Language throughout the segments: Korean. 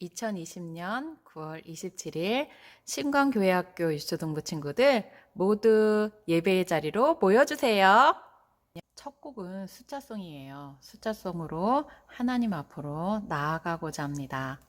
2020년 9월 27일 신광교회학교 유초등부 친구들 모두 예배의 자리로 모여주세요. 첫 곡은 숫자송이에요. 숫자송으로 하나님 앞으로 나아가고자 합니다.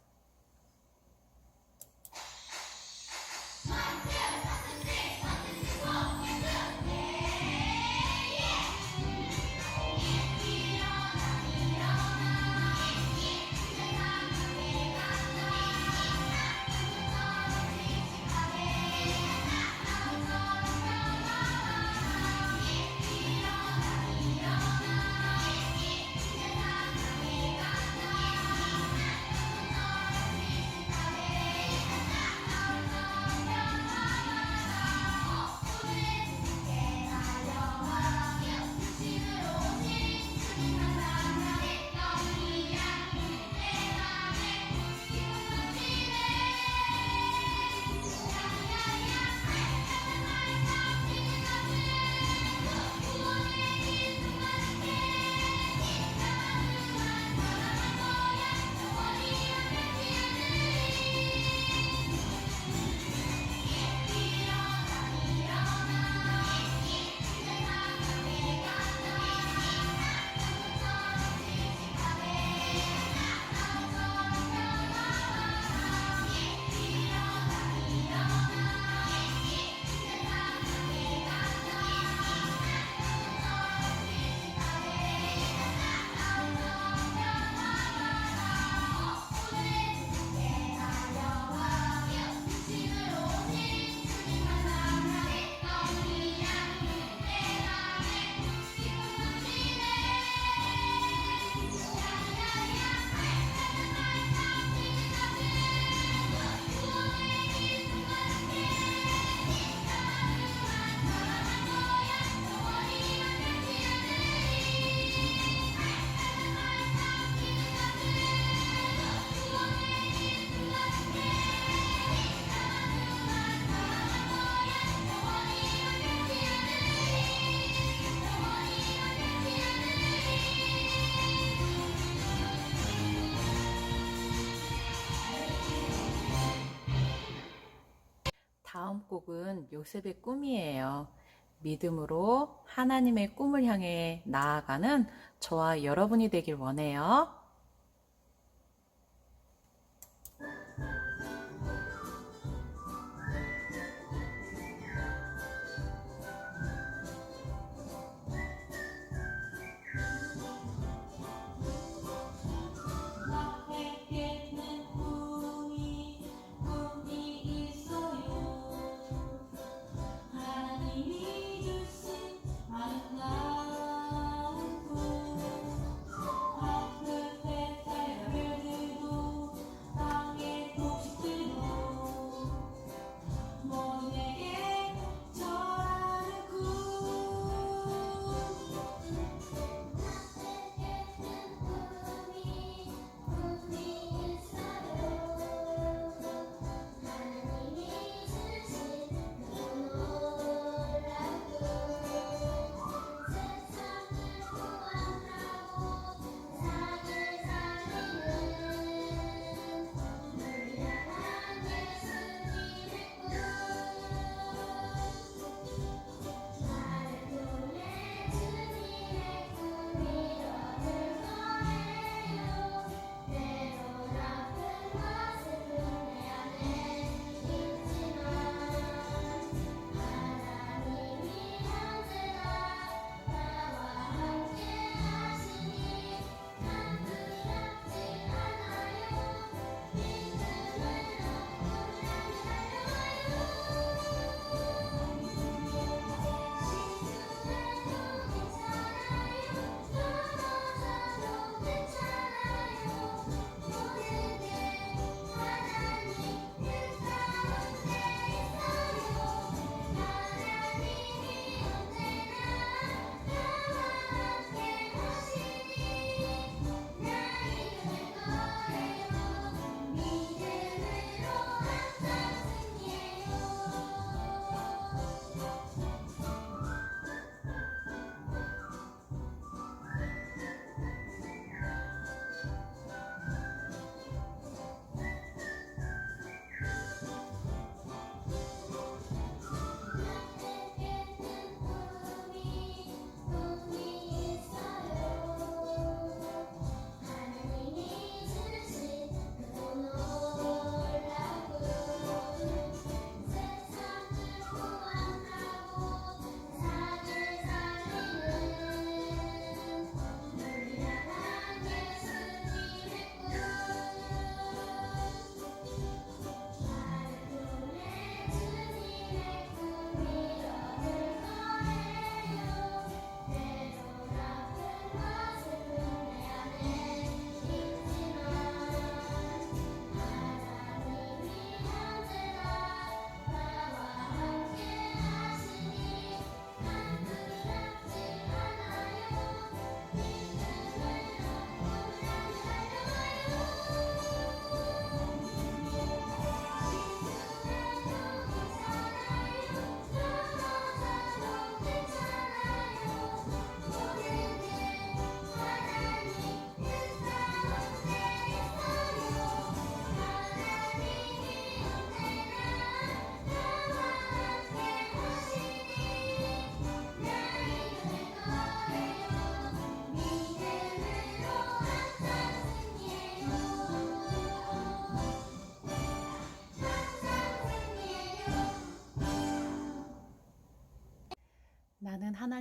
다음 곡은 요셉의 꿈이에요. 믿음으로 하나님의 꿈을 향해 나아가는 저와 여러분이 되길 원해요. 하나님이 주신 아름다운 꿈 앞을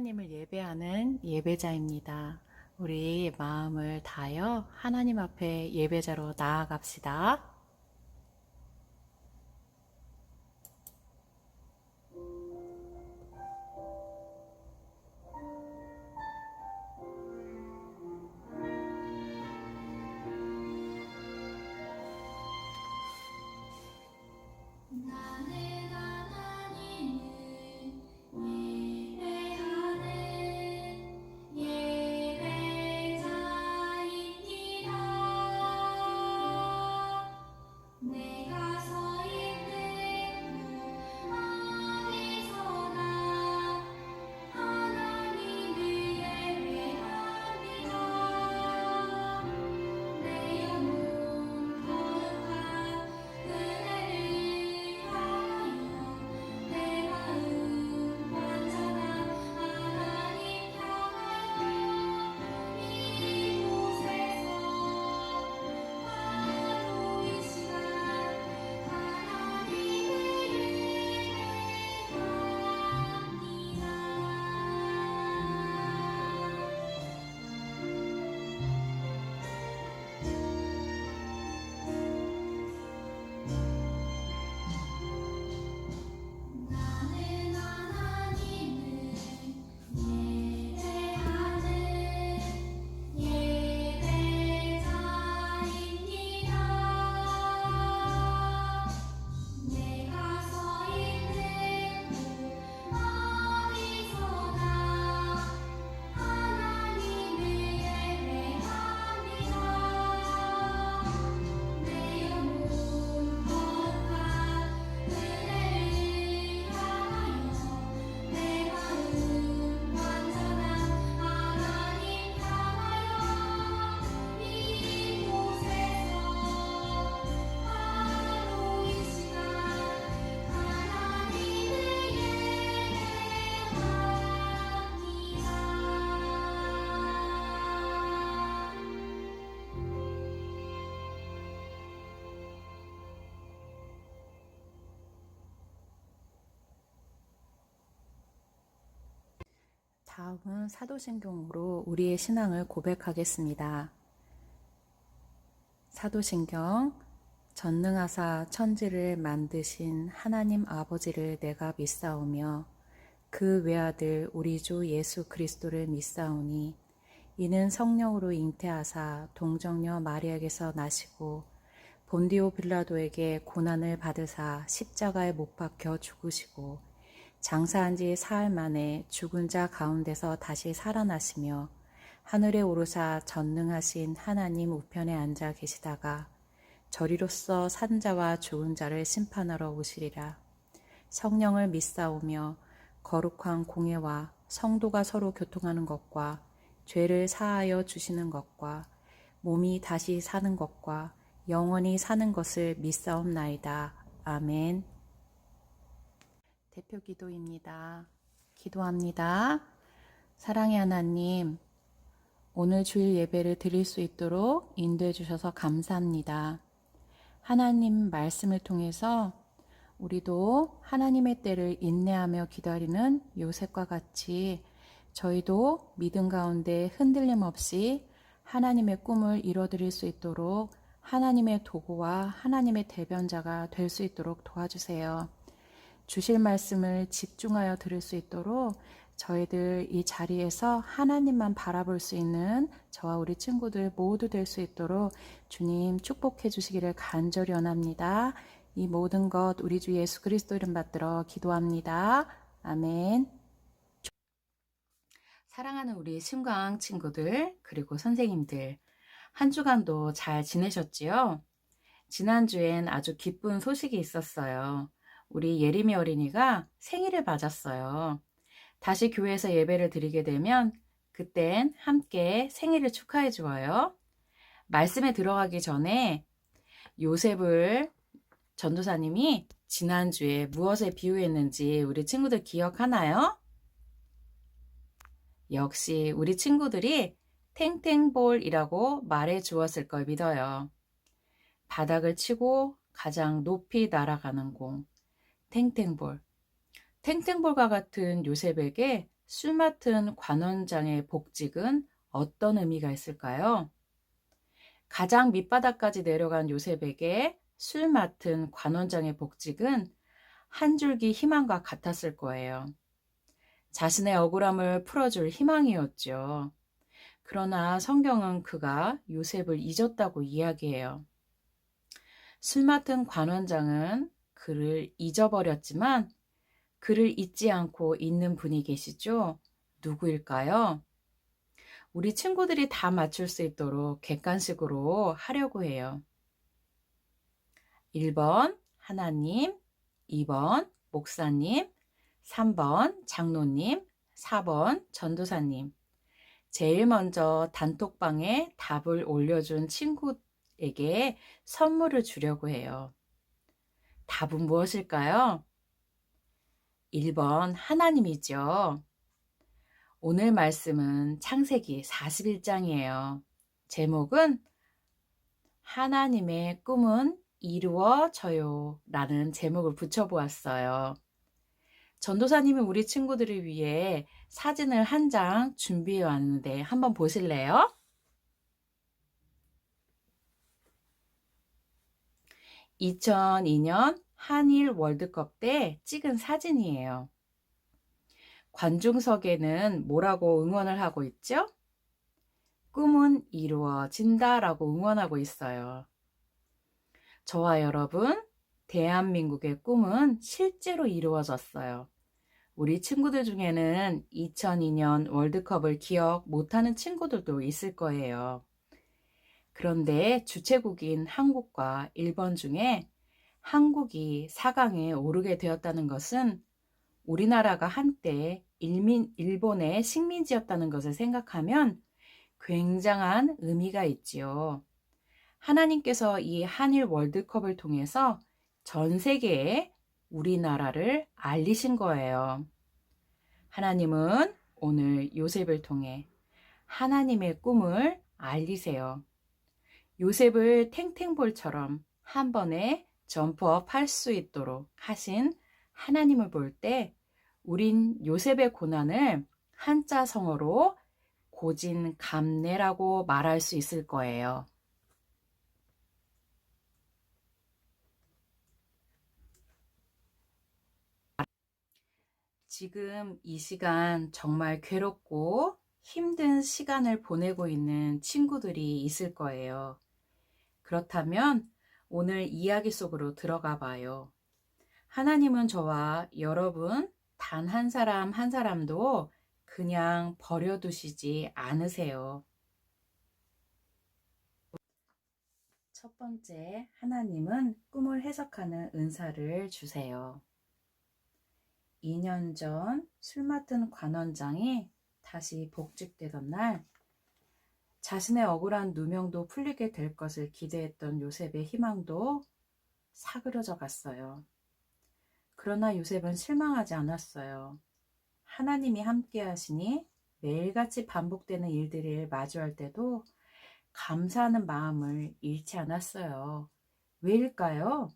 하나님을 예배하는 예배자입니다. 우리 마음을 다하여 하나님 앞에 예배자로 나아갑시다. 나는 하나님을 예배하는 예배자입니다. 내가 서 있는 곳 어디서나 하나님을 예배합니다. 내 영혼 거룩한 은혜를 향하여 내 마음 완전한 하나님 향하여 이곳에서 바로 이 시간 하나님을 예배합니다. 나는 하나님을 예배하는 예배자입니다. 내가 서 있는 곳 어디서나 하나님을 예배합니다. 내 영혼 거룩한 은혜를 향하여 내 마음 완전한 하나님 향하여 이곳에서 바로 이 시간 하나님을 예배합니다. 다음은 사도신경으로 우리의 신앙을 고백하겠습니다. 사도신경. 전능하사 천지를 만드신 하나님 아버지를 내가 믿사오며 그 외아들 우리 주 예수 그리스도를 믿사오니 이는 성령으로 잉태하사 동정녀 마리아에게서 나시고 본디오 빌라도에게 고난을 받으사 십자가에 못 박혀 죽으시고 장사한 지 사흘 만에 죽은 자 가운데서 다시 살아나시며 하늘에 오르사 전능하신 하나님 우편에 앉아 계시다가 저리로서 산 자와 죽은 자를 심판하러 오시리라. 성령을 믿사오며 거룩한 공예와 성도가 서로 교통하는 것과 죄를 사하여 주시는 것과 몸이 다시 사는 것과 영원히 사는 것을 믿사옵나이다. 아멘. 대표 기도입니다. 기도합니다. 사랑의 하나님, 오늘 주일 예배를 드릴 수 있도록 인도해 주셔서 감사합니다. 하나님 말씀을 통해서 우리도 하나님의 때를 인내하며 기다리는 요셉과 같이 저희도 믿음 가운데 흔들림 없이 하나님의 꿈을 이뤄드릴 수 있도록 하나님의 도구와 하나님의 대변자가 될 수 있도록 도와주세요. 주실 말씀을 집중하여 들을 수 있도록 저희들 이 자리에서 하나님만 바라볼 수 있는 저와 우리 친구들 모두 될 수 있도록 주님 축복해 주시기를 간절히 원합니다. 이 모든 것 우리 주 예수 그리스도 이름 받들어 기도합니다. 아멘. 사랑하는 우리 신광 친구들 그리고 선생님들, 한 주간도 잘 지내셨지요? 지난주엔 아주 기쁜 소식이 있었어요. 우리 예림이 어린이가 생일을 맞았어요. 다시 교회에서 예배를 드리게 되면 그땐 함께 생일을 축하해 주어요. 말씀에 들어가기 전에 요셉을 전도사님이 지난주에 무엇에 비유했는지 우리 친구들 기억하나요? 역시 우리 친구들이 탱탱볼이라고 말해 주었을 걸 믿어요. 바닥을 치고 가장 높이 날아가는 공, 탱탱볼. 탱탱볼과 같은 요셉에게 술 맡은 관원장의 복직은 어떤 의미가 있을까요? 가장 밑바닥까지 내려간 요셉에게 술 맡은 관원장의 복직은 한 줄기 희망과 같았을 거예요. 자신의 억울함을 풀어줄 희망이었죠. 그러나 성경은 그가 요셉을 잊었다고 이야기해요. 술 맡은 관원장은 그를 잊어버렸지만 그를 잊지 않고 있는 분이 계시죠? 누구일까요? 우리 친구들이 다 맞출 수 있도록 객관식으로 하려고 해요. 1번 하나님, 2번 목사님, 3번 장로님, 4번 전도사님. 제일 먼저 단톡방에 답을 올려준 친구에게 선물을 주려고 해요. 답은 무엇일까요? 1번 하나님이죠. 오늘 말씀은 창세기 41장이에요. 제목은 하나님의 꿈은 이루어져요 라는 제목을 붙여보았어요. 전도사님이 우리 친구들을 위해 사진을 한 장 준비해 왔는데 한번 보실래요? 2002년 한일 월드컵 때 찍은 사진이에요. 관중석에는 뭐라고 응원을 하고 있죠? 꿈은 이루어진다 라고 응원하고 있어요. 저와 여러분, 대한민국의 꿈은 실제로 이루어졌어요. 우리 친구들 중에는 2002년 월드컵을 기억 못하는 친구들도 있을 거예요. 그런데 주최국인 한국과 일본 중에 한국이 4강에 오르게 되었다는 것은 우리나라가 한때 일본의 식민지였다는 것을 생각하면 굉장한 의미가 있지요. 하나님께서 이 한일 월드컵을 통해서 전 세계에 우리나라를 알리신 거예요. 하나님은 오늘 요셉을 통해 하나님의 꿈을 알리세요. 요셉을 탱탱볼처럼 한 번에 점프업 할 수 있도록 하신 하나님을 볼 때 우린 요셉의 고난을 한자성어로 고진감래라고 말할 수 있을 거예요. 지금 이 시간 정말 괴롭고 힘든 시간을 보내고 있는 친구들이 있을 거예요. 그렇다면 오늘 이야기 속으로 들어가 봐요. 하나님은 저와 여러분 단 한 사람 한 사람도 그냥 버려두시지 않으세요. 첫 번째, 하나님은 꿈을 해석하는 은사를 주세요. 2년 전 술 맡은 관원장이 다시 복직되던 날 자신의 억울한 누명도 풀리게 될 것을 기대했던 요셉의 희망도 사그러져 갔어요. 그러나 요셉은 실망하지 않았어요. 하나님이 함께 하시니 매일같이 반복되는 일들을 마주할 때도 감사하는 마음을 잃지 않았어요. 왜일까요?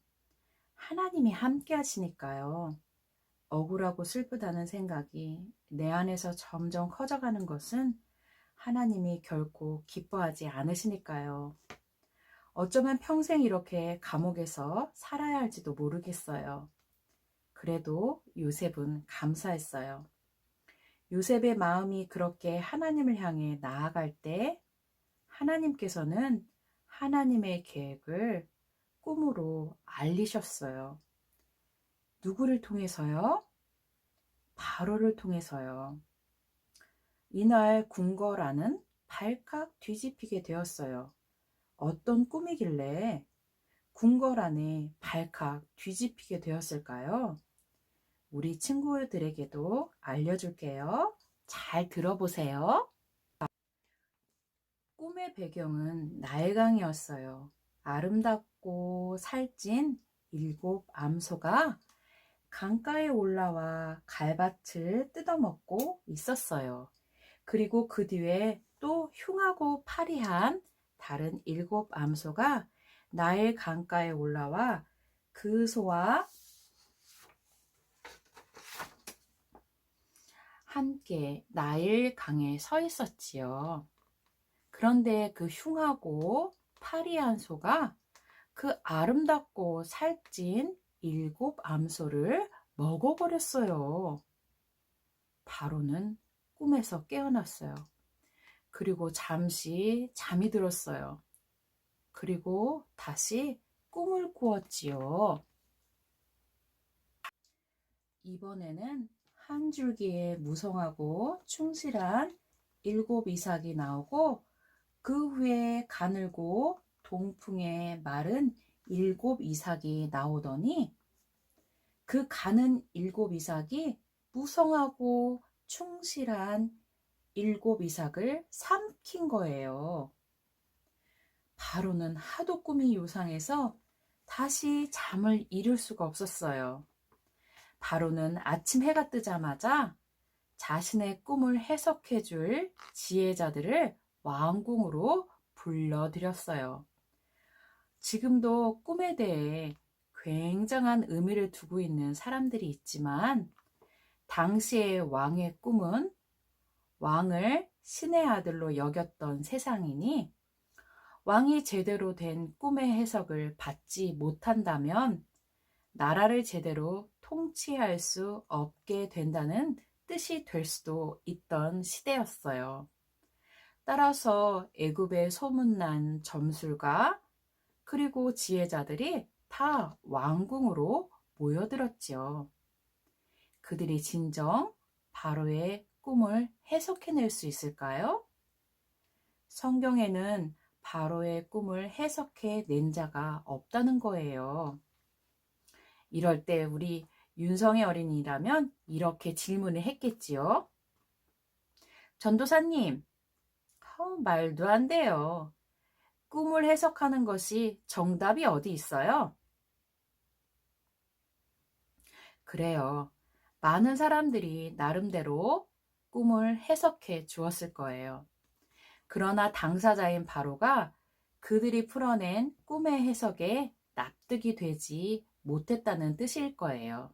하나님이 함께 하시니까요. 억울하고 슬프다는 생각이 내 안에서 점점 커져가는 것은 하나님이 결코 기뻐하지 않으시니까요. 어쩌면 평생 이렇게 감옥에서 살아야 할지도 모르겠어요. 그래도 요셉은 감사했어요. 요셉의 마음이 그렇게 하나님을 향해 나아갈 때 하나님께서는 하나님의 계획을 꿈으로 알리셨어요. 누구를 통해서요? 바로를 통해서요. 이날 궁궐안은 발칵 뒤집히게 되었어요. 어떤 꿈이길래 궁궐안에 발칵 뒤집히게 되었을까요? 우리 친구들에게도 알려줄게요. 잘 들어보세요. 꿈의 배경은 나일강이었어요. 아름답고 살찐 7 암소가 강가에 올라와 갈밭을 뜯어먹고 있었어요. 그리고 그 뒤에 또 흉하고 파리한 다른 7 암소가 나일 강가에 올라와 그 소와 함께 나일 강에 서 있었지요. 그런데 그 흉하고 파리한 소가 그 아름답고 살찐 7 암소를 먹어버렸어요. 바로는 꿈에서 깨어났어요. 그리고 잠시 잠이 들었어요. 그리고 다시 꿈을 꾸었지요. 이번에는 한 줄기에 무성하고 충실한 7 이삭이 나오고 그 후에 가늘고 동풍에 마른 7 이삭이 나오더니 그 가는 7 이삭이 무성하고 충실한 7 이삭을 삼킨 거예요. 바로는 하도 꿈이 요상해서 다시 잠을 이룰 수가 없었어요. 바로는 아침 해가 뜨자마자 자신의 꿈을 해석해 줄 지혜자들을 왕궁으로 불러들였어요. 지금도 꿈에 대해 굉장한 의미를 두고 있는 사람들이 있지만 당시의 왕의 꿈은 왕을 신의 아들로 여겼던 세상이니 왕이 제대로 된 꿈의 해석을 받지 못한다면 나라를 제대로 통치할 수 없게 된다는 뜻이 될 수도 있던 시대였어요. 따라서 애굽의 소문난 점술가 그리고 지혜자들이 다 왕궁으로 모여들었지요. 그들이 진정 바로의 꿈을 해석해낼 수 있을까요? 성경에는 바로의 꿈을 해석해낸 자가 없다는 거예요. 이럴 때 우리 윤성의 어린이라면 이렇게 질문을 했겠지요. 전도사님, 말도 안 돼요. 꿈을 해석하는 것이 정답이 어디 있어요? 그래요. 많은 사람들이 나름대로 꿈을 해석해 주었을 거예요. 그러나 당사자인 바로가 그들이 풀어낸 꿈의 해석에 납득이 되지 못했다는 뜻일 거예요.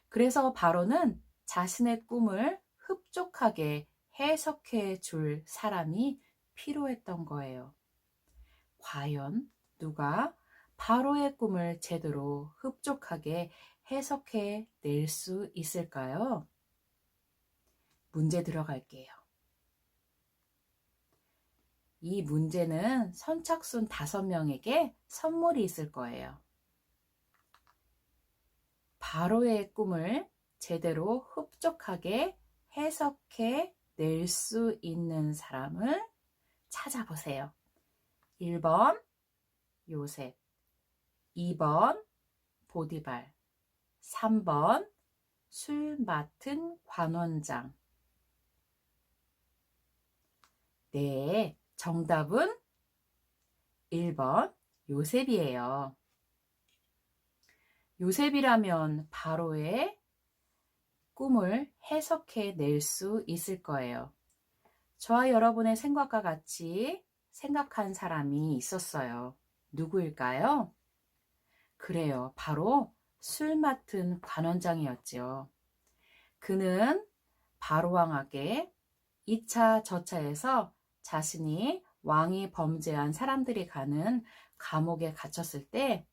그래서 바로는 자신의 꿈을 흡족하게 해석해 줄 사람이 필요했던 거예요. 과연 누가 바로의 꿈을 제대로 흡족하게 해석해 낼 수 있을까요? 문제 들어갈게요. 이 문제는 선착순 5명에게 선물이 있을 거예요. 바로의 꿈을 제대로 흡족하게 해석해 낼 수 있는 사람을 찾아보세요. 1번 요셉, 2번 보디발, 3번 술 맡은 관원장. 네, 정답은 1번 요셉이에요. 요셉이라면 바로의 꿈을 해석해 낼 수 있을 거예요. 저와 여러분의 생각과 같이 생각한 사람이 있었어요. 누구일까요? 그래요. 바로 술 맡은 관원장이었지요. 그는 바로 왕에게 2차 저차에서 자신이 왕이 범죄한 사람들이 가는 감옥에 갇혔을 때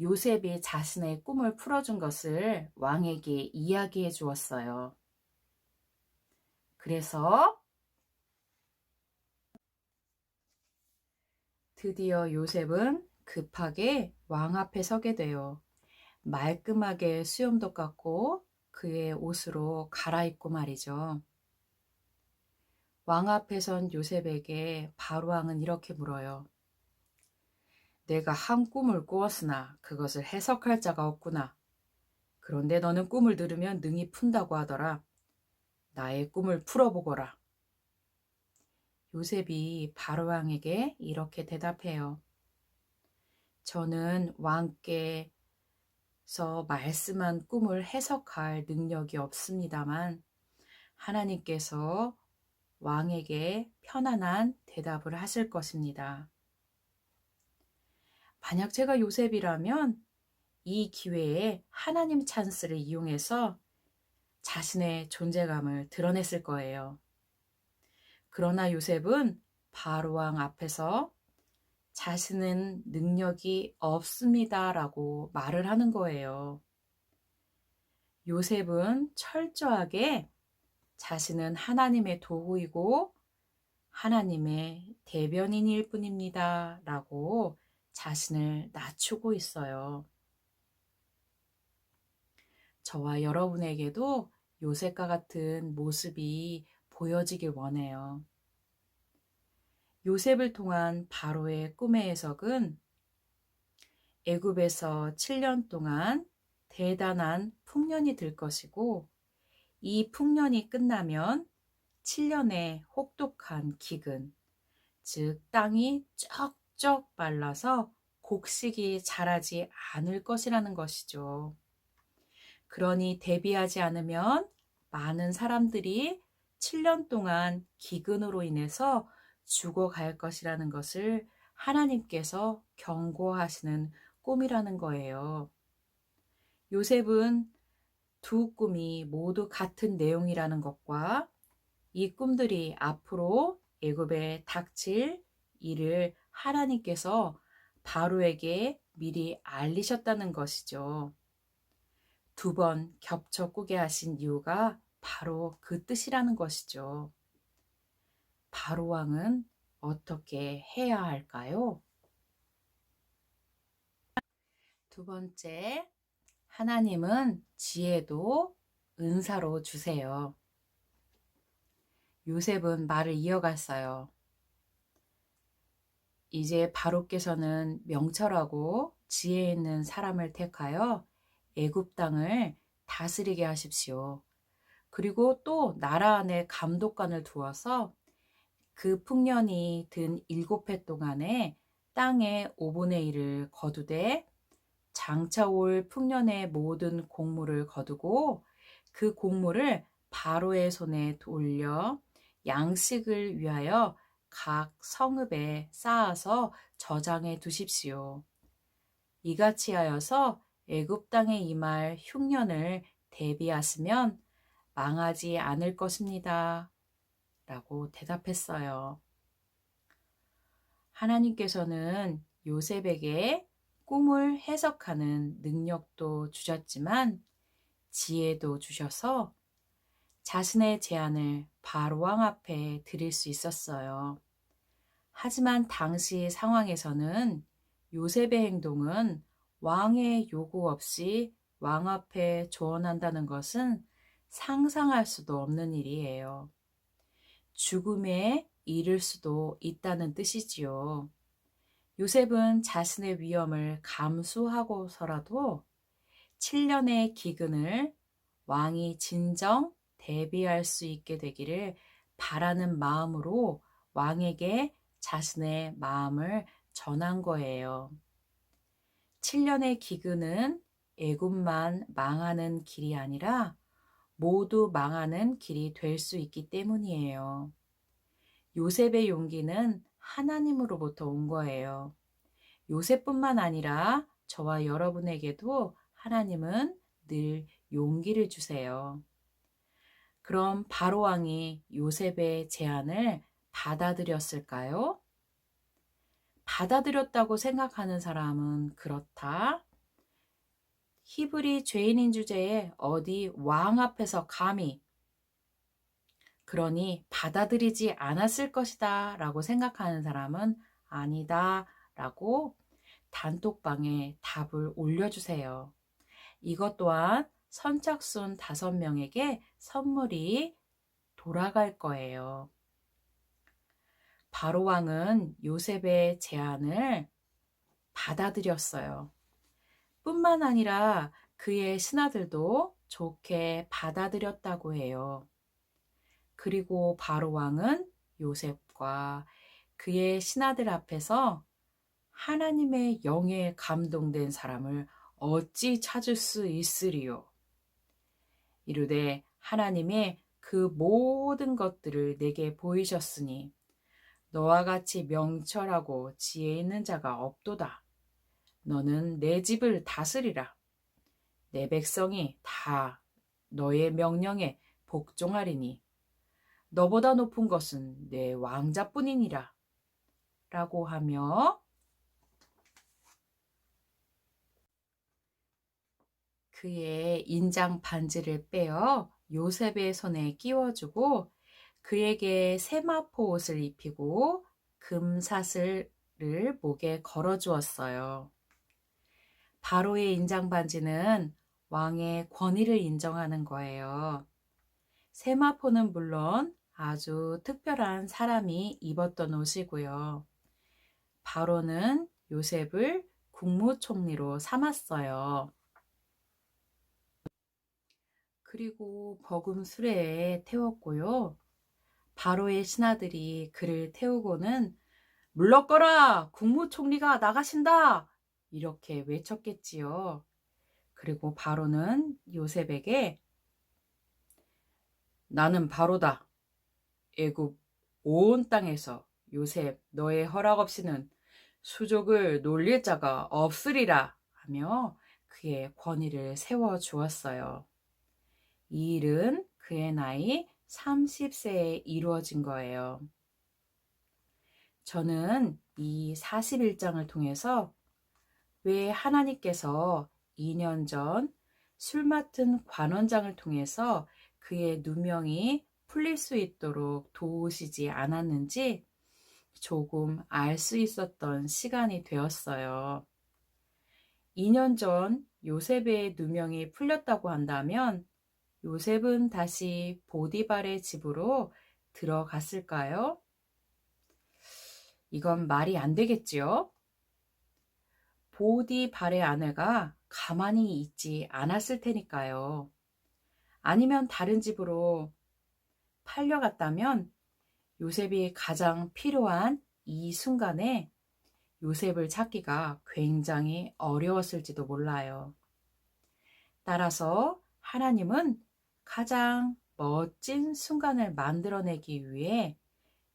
요셉이 자신의 꿈을 풀어준 것을 왕에게 이야기해 주었어요. 그래서 드디어 요셉은 급하게 왕 앞에 서게 돼요. 말끔하게 수염도 깎고 그의 옷으로 갈아입고 말이죠. 왕 앞에 선 요셉에게 바로 왕은 이렇게 물어요. 내가 한 꿈을 꾸었으나 그것을 해석할 자가 없구나. 그런데 너는 꿈을 들으면 능히 푼다고 하더라. 나의 꿈을 풀어보거라. 요셉이 바로 왕에게 이렇게 대답해요. 저는 왕께서 말씀한 꿈을 해석할 능력이 없습니다만 하나님께서 왕에게 편안한 대답을 하실 것입니다. 만약 제가 요셉이라면 이 기회에 하나님 찬스를 이용해서 자신의 존재감을 드러냈을 거예요. 그러나 요셉은 바로왕 앞에서 자신은 능력이 없습니다라고 말을 하는 거예요. 요셉은 철저하게 자신은 하나님의 도구이고 하나님의 대변인일 뿐입니다 라고 자신을 낮추고 있어요. 저와 여러분에게도 요셉과 같은 모습이 보여지길 원해요. 요셉을 통한 바로의 꿈의 해석은 애굽에서 7년 동안 대단한 풍년이 들 것이고 이 풍년이 끝나면 7년의 혹독한 기근, 즉 땅이 쩍쩍 말라서 곡식이 자라지 않을 것이라는 것이죠. 그러니 대비하지 않으면 많은 사람들이 7년 동안 기근으로 인해서 죽어갈 것이라는 것을 하나님께서 경고하시는 꿈이라는 거예요. 요셉은 두 꿈이 모두 같은 내용이라는 것과 이 꿈들이 앞으로 애굽에 닥칠 일을 하나님께서 바로에게 미리 알리셨다는 것이죠. 두 번 겹쳐 꾸게 하신 이유가 바로 그 뜻이라는 것이죠. 바로 왕은 어떻게 해야 할까요? 두 번째, 하나님은 지혜도 은사로 주세요. 요셉은 말을 이어갔어요. 이제 바로께서는 명철하고 지혜 있는 사람을 택하여 애굽 땅을 다스리게 하십시오. 그리고 또 나라 안에 감독관을 두어서 그 풍년이 든 7해 동안에 땅의 5분의 1을 거두되 장차 올 풍년의 모든 곡물을 거두고 그 곡물을 바로의 손에 돌려 양식을 위하여 각 성읍에 쌓아서 저장해 두십시오. 이같이 하여서 애굽 땅에 임할 흉년을 대비하시면 망하지 않을 것입니다. 라고 대답했어요. 하나님께서는 요셉에게 꿈을 해석하는 능력도 주셨지만 지혜도 주셔서 자신의 제안을 바로왕 앞에 드릴 수 있었어요. 하지만 당시 상황에서는 요셉의 행동은 왕의 요구 없이 왕 앞에 조언한다는 것은 상상할 수도 없는 일이에요. 죽음에 이를 수도 있다는 뜻이지요. 요셉은 자신의 위험을 감수하고서라도 7년의 기근을 왕이 진정 대비할 수 있게 되기를 바라는 마음으로 왕에게 자신의 마음을 전한 거예요. 7년의 기근은 애굽만 망하는 길이 아니라 모두 망하는 길이 될 수 있기 때문이에요. 요셉의 용기는 하나님으로부터 온 거예요. 요셉뿐만 아니라 저와 여러분에게도 하나님은 늘 용기를 주세요. 그럼 바로왕이 요셉의 제안을 받아들였을까요? 받아들였다고 생각하는 사람은 그렇다. 히브리 죄인인 주제에 어디 왕 앞에서 감히 그러니 받아들이지 않았을 것이다 라고 생각하는 사람은 아니다 라고 단톡방에 답을 올려주세요. 이것 또한 선착순 5명에게 선물이 돌아갈 거예요. 바로왕은 요셉의 제안을 받아들였어요. 뿐만 아니라 그의 신하들도 좋게 받아들였다고 해요. 그리고 바로왕은 요셉과 그의 신하들 앞에서 하나님의 영에 감동된 사람을 어찌 찾을 수 있으리요? 이르되 하나님의 그 모든 것들을 내게 보이셨으니 너와 같이 명철하고 지혜 있는 자가 없도다. 너는 내 집을 다스리라. 내 백성이 다 너의 명령에 복종하리니 너보다 높은 것은 내 왕자뿐이니라 라고 하며 그의 인장 반지를 빼어 요셉의 손에 끼워주고 그에게 세마포 옷을 입히고 금사슬을 목에 걸어주었어요. 바로의 인장 반지는 왕의 권위를 인정하는 거예요. 세마포는 물론 아주 특별한 사람이 입었던 옷이고요. 바로는 요셉을 국무총리로 삼았어요. 그리고 버금 수레에 태웠고요. 바로의 신하들이 그를 태우고는 물러거라! 국무총리가 나가신다! 이렇게 외쳤겠지요. 그리고 바로는 요셉에게 나는 바로다. 애굽 온 땅에서 요셉 너의 허락 없이는 수족을 놀릴 자가 없으리라 하며 그의 권위를 세워 주었어요. 이 일은 그의 나이 30세에 이루어진 거예요. 저는 이 41장을 통해서 왜 하나님께서 2년 전 술 맡은 관원장을 통해서 그의 누명이 풀릴 수 있도록 도우시지 않았는지 조금 알 수 있었던 시간이 되었어요. 2년 전 요셉의 누명이 풀렸다고 한다면 요셉은 다시 보디발의 집으로 들어갔을까요? 이건 말이 안 되겠지요? 보디발의 아내가 가만히 있지 않았을 테니까요. 아니면 다른 집으로 팔려갔다면 요셉이 가장 필요한 이 순간에 요셉을 찾기가 굉장히 어려웠을지도 몰라요. 따라서 하나님은 가장 멋진 순간을 만들어내기 위해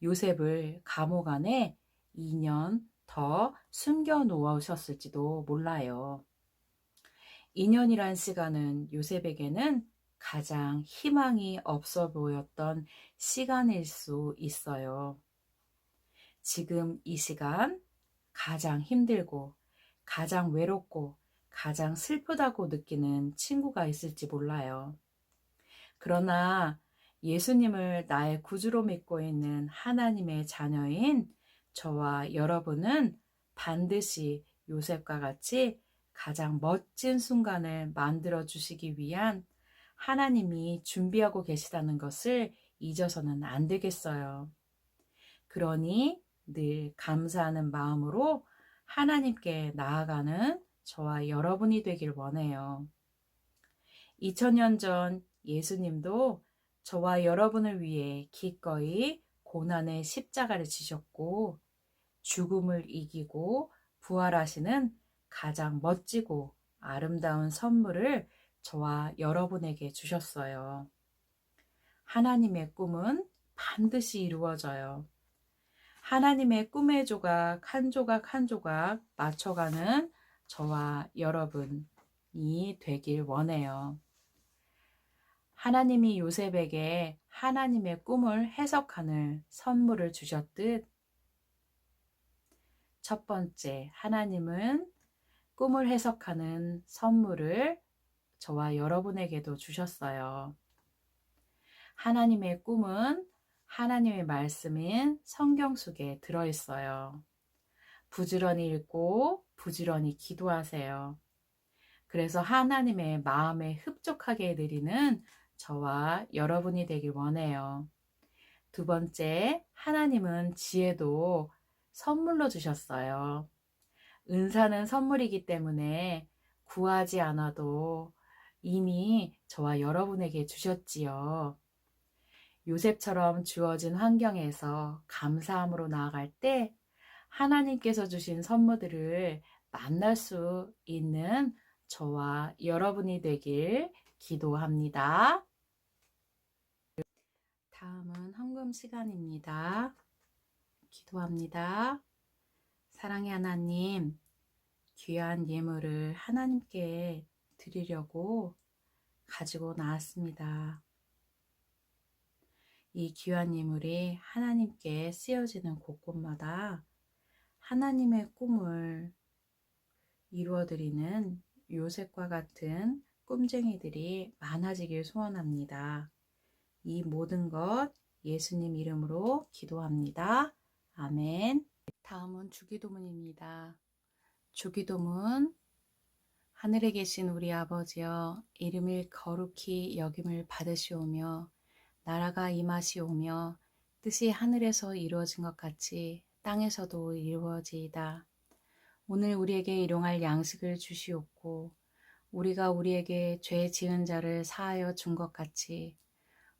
요셉을 감옥 안에 2년 더 숨겨 놓으셨을지도 몰라요. 2년이란 시간은 요셉에게는 가장 희망이 없어 보였던 시간일 수 있어요. 지금 이 시간 가장 힘들고 가장 외롭고 가장 슬프다고 느끼는 친구가 있을지 몰라요. 그러나 예수님을 나의 구주로 믿고 있는 하나님의 자녀인 저와 여러분은 반드시 요셉과 같이 가장 멋진 순간을 만들어 주시기 위한 하나님이 준비하고 계시다는 것을 잊어서는 안 되겠어요. 그러니 늘 감사하는 마음으로 하나님께 나아가는 저와 여러분이 되길 원해요. 2000년 전 예수님도 저와 여러분을 위해 기꺼이 고난의 십자가를 지셨고 죽음을 이기고 부활하시는 가장 멋지고 아름다운 선물을 저와 여러분에게 주셨어요. 하나님의 꿈은 반드시 이루어져요. 하나님의 꿈의 조각 한 조각 한 조각 맞춰가는 저와 여러분이 되길 원해요. 하나님이 요셉에게 하나님의 꿈을 해석하는 선물을 주셨듯 첫 번째, 하나님은 꿈을 해석하는 선물을 저와 여러분에게도 주셨어요. 하나님의 꿈은 하나님의 말씀인 성경 속에 들어있어요. 부지런히 읽고 부지런히 기도하세요. 그래서 하나님의 마음에 흡족하게 드리는 저와 여러분이 되길 원해요. 두 번째, 하나님은 지혜도 선물로 주셨어요. 은사는 선물이기 때문에 구하지 않아도 이미 저와 여러분에게 주셨지요. 요셉처럼 주어진 환경에서 감사함으로 나아갈 때 하나님께서 주신 선물들을 만날 수 있는 저와 여러분이 되길 기도합니다. 다음은 헌금 시간입니다. 기도합니다. 사랑의 하나님, 귀한 예물을 하나님께 드리려고 가지고 나왔습니다. 이 귀한 예물이 하나님께 쓰여지는 곳곳마다 하나님의 꿈을 이루어드리는 요셉과 같은 꿈쟁이들이 많아지길 소원합니다. 이 모든 것 예수님 이름으로 기도합니다. 아멘. 다음은 주기도문입니다. 주기도문. 하늘에 계신 우리 아버지여, 이름을 거룩히 여김을 받으시오며 나라가 임하시오며 뜻이 하늘에서 이루어진 것 같이 땅에서도 이루어지이다. 오늘 우리에게 일용할 양식을 주시옵고 우리가 우리에게 죄 지은 자를 사하여 준 것 같이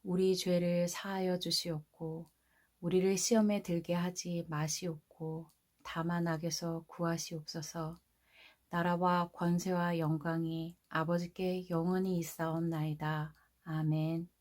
우리 죄를 사하여 주시옵고 우리를 시험에 들게 하지 마시옵고 다만 악에서 구하시옵소서. 나라와 권세와 영광이 아버지께 영원히 있사옵나이다. 아멘.